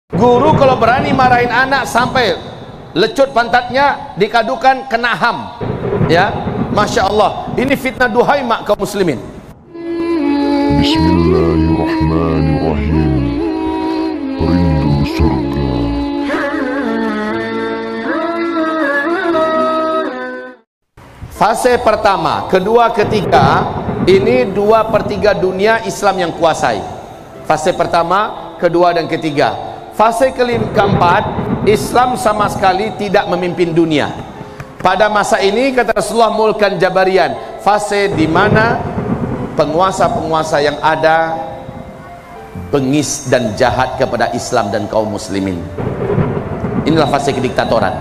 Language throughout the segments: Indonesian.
Guru kalau berani marahin anak sampai lecut pantatnya, dikadukan kena ham. Ya, Masya Allah, ini fitnah duhai mak kaum muslimin. Bismillahirrahmanirrahim. Rindu surga. Fase pertama, kedua, ketiga, ini 2/3 dunia Islam yang kuasai. Fase pertama, kedua, dan ketiga. Fase keempat, Islam sama sekali tidak memimpin dunia. Pada masa ini kata Rasulullah, mulkan jabarian, fase di mana penguasa-penguasa yang ada bengis dan jahat kepada Islam dan kaum muslimin. Inilah fase kediktatoran.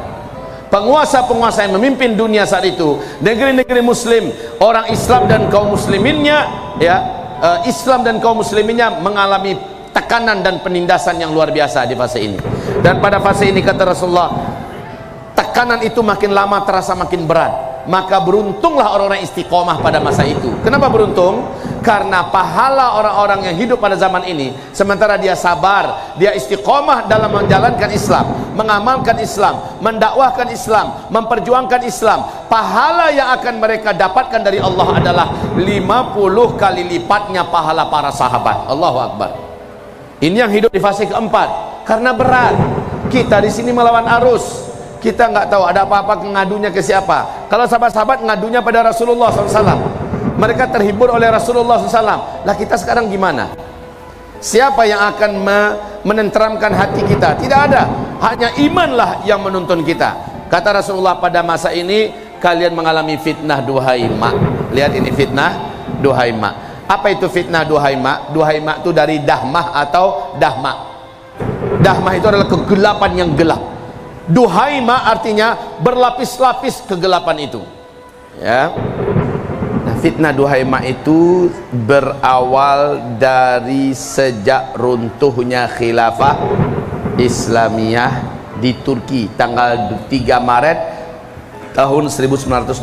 Penguasa-penguasa yang memimpin dunia saat itu, negeri-negeri muslim, orang Islam dan kaum musliminnya, ya, Islam dan kaum musliminnya mengalami tekanan dan penindasan yang luar biasa di fase ini. Dan pada fase ini kata Rasulullah, tekanan itu makin lama terasa makin berat. Maka beruntunglah orang-orang istiqomah pada masa itu. Kenapa beruntung? Karena pahala orang-orang yang hidup pada zaman ini, sementara dia sabar, dia istiqomah dalam menjalankan Islam, mengamalkan Islam, mendakwahkan Islam, memperjuangkan Islam, pahala yang akan mereka dapatkan dari Allah adalah 50 kali lipatnya pahala para sahabat. Allahu Akbar. Ini yang hidup di fase keempat. Karena berat, kita di sini melawan arus. Kita nggak tahu ada apa-apa, ngadunya ke siapa. Kalau sahabat-sahabat ngadunya pada Rasulullah SAW, mereka terhibur oleh Rasulullah SAW. Lah kita sekarang gimana? Siapa yang akan menenteramkan hati kita? Tidak ada. Hanya imanlah yang menuntun kita. Kata Rasulullah, pada masa ini kalian mengalami fitnah duhai mak. Lihat ini, fitnah duhai mak. Apa itu fitnah duhai mak? Duhai mak itu dari dahmah atau dahmak. Dahmah itu adalah kegelapan yang gelap. Duhaima artinya berlapis-lapis kegelapan itu. Ya. Nah, fitnah duhaima itu berawal dari sejak runtuhnya khilafah Islamiyah di Turki tanggal 3 Maret tahun 1924.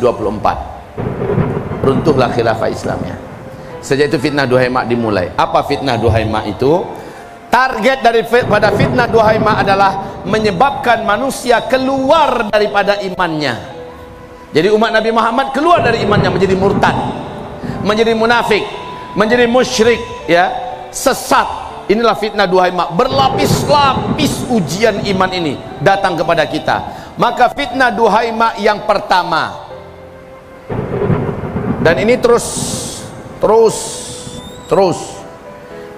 Runtuhlah khilafah Islamiyah. Sejak itu fitnah duhaima dimulai. Apa fitnah duhaima itu? Target daripada fitnah duhaima adalah menyebabkan manusia keluar daripada imannya. Jadi umat Nabi Muhammad keluar dari imannya, menjadi murtad, menjadi munafik, menjadi musyrik, ya, sesat. Inilah fitnah duhaima. Berlapis-lapis ujian iman ini datang kepada kita. Maka fitnah duhaima yang pertama, dan ini terus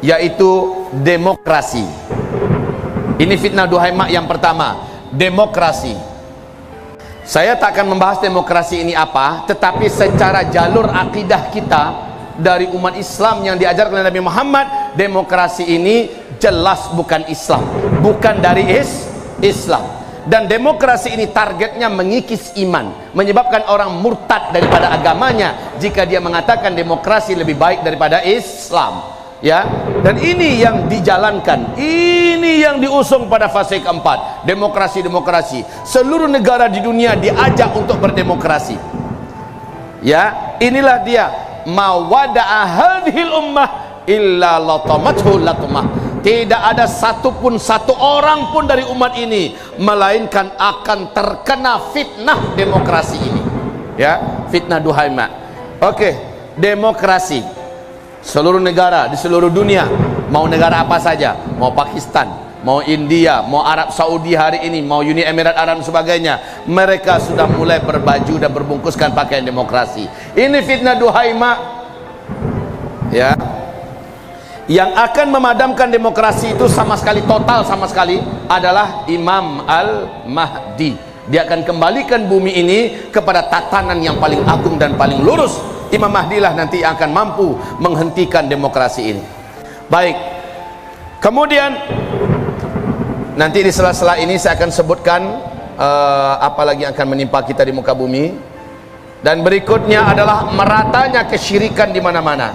yaitu demokrasi. Ini fitnah duhaima yang pertama, demokrasi. Saya tak akan membahas demokrasi ini apa, tetapi secara jalur akidah kita dari umat Islam yang diajarkan oleh Nabi Muhammad, demokrasi ini jelas bukan Islam, bukan dari Islam. Dan demokrasi ini targetnya mengikis iman, menyebabkan orang murtad daripada agamanya jika dia mengatakan demokrasi lebih baik daripada Islam. Ya, dan ini yang dijalankan, ini yang diusung pada fase keempat, demokrasi. Seluruh negara di dunia diajak untuk berdemokrasi. Ya, inilah dia, mawada'a hadhil ummah illa latamathu latumah. Tidak ada satu orang pun dari umat ini melainkan akan terkena fitnah demokrasi ini. Ya, fitnah duhaima. Oke, demokrasi. Seluruh negara di seluruh dunia, mau negara apa saja, mau Pakistan, mau India, mau Arab Saudi hari ini, mau Uni Emirat Arab dan sebagainya, mereka sudah mulai berbaju dan berbungkuskan pakaian demokrasi. Ini fitnah duhaima, ya. Yang akan memadamkan demokrasi itu sama sekali adalah Imam Al-Mahdi. Dia akan kembalikan bumi ini kepada tatanan yang paling agung dan paling lurus. Imam Mahdi lah nanti yang akan mampu menghentikan demokrasi ini. Baik, kemudian nanti di sela-sela ini saya akan sebutkan apa lagi yang akan menimpa kita di muka bumi. Dan berikutnya adalah meratanya kesyirikan di mana-mana.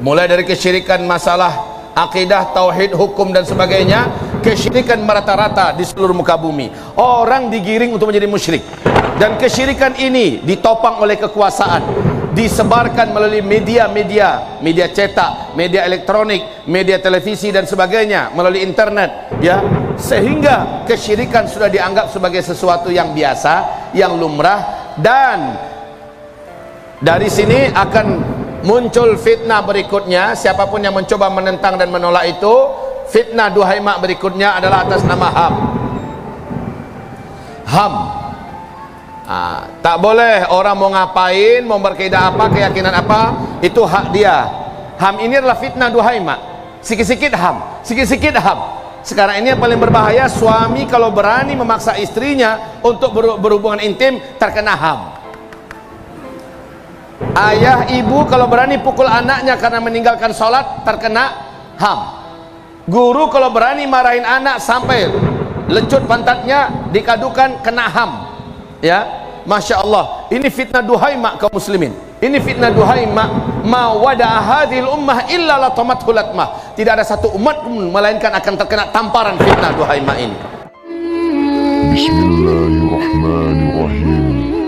Mulai dari kesyirikan masalah akidah, tauhid, hukum dan sebagainya, kesyirikan merata-rata di seluruh muka bumi. Orang digiring untuk menjadi musyrik. Dan kesyirikan ini ditopang oleh kekuasaan, disebarkan melalui media cetak, media elektronik, media televisi dan sebagainya, melalui internet, ya, sehingga kesyirikan sudah dianggap sebagai sesuatu yang biasa, yang lumrah. Dan dari sini akan muncul fitnah berikutnya. Siapapun yang mencoba menentang dan menolak itu, fitnah duhai mak berikutnya adalah atas nama HAM. HAM, tak boleh orang mau ngapain, mau berkaidah apa, keyakinan apa, itu hak dia. HAM ini adalah fitnah duhai mak. Sikit-sikit HAM, sikit-sikit HAM. Sekarang ini yang paling berbahaya, suami kalau berani memaksa istrinya untuk berhubungan intim, terkena HAM. Ayah ibu kalau berani pukul anaknya karena meninggalkan sholat, terkena HAM. Guru kalau berani marahin anak sampai lecut pantatnya, dikadukan, kena HAM. Ya, Masya Allah, ini fitnah duhai mak kaum muslimin. Ini fitnah duhai mak. Ma wada'a hadhil ummah illa latamathu latmah. Tidak ada satu umat pun melainkan akan terkena tamparan fitnah duhai mak ini. Bismillahirrahmanirrahim.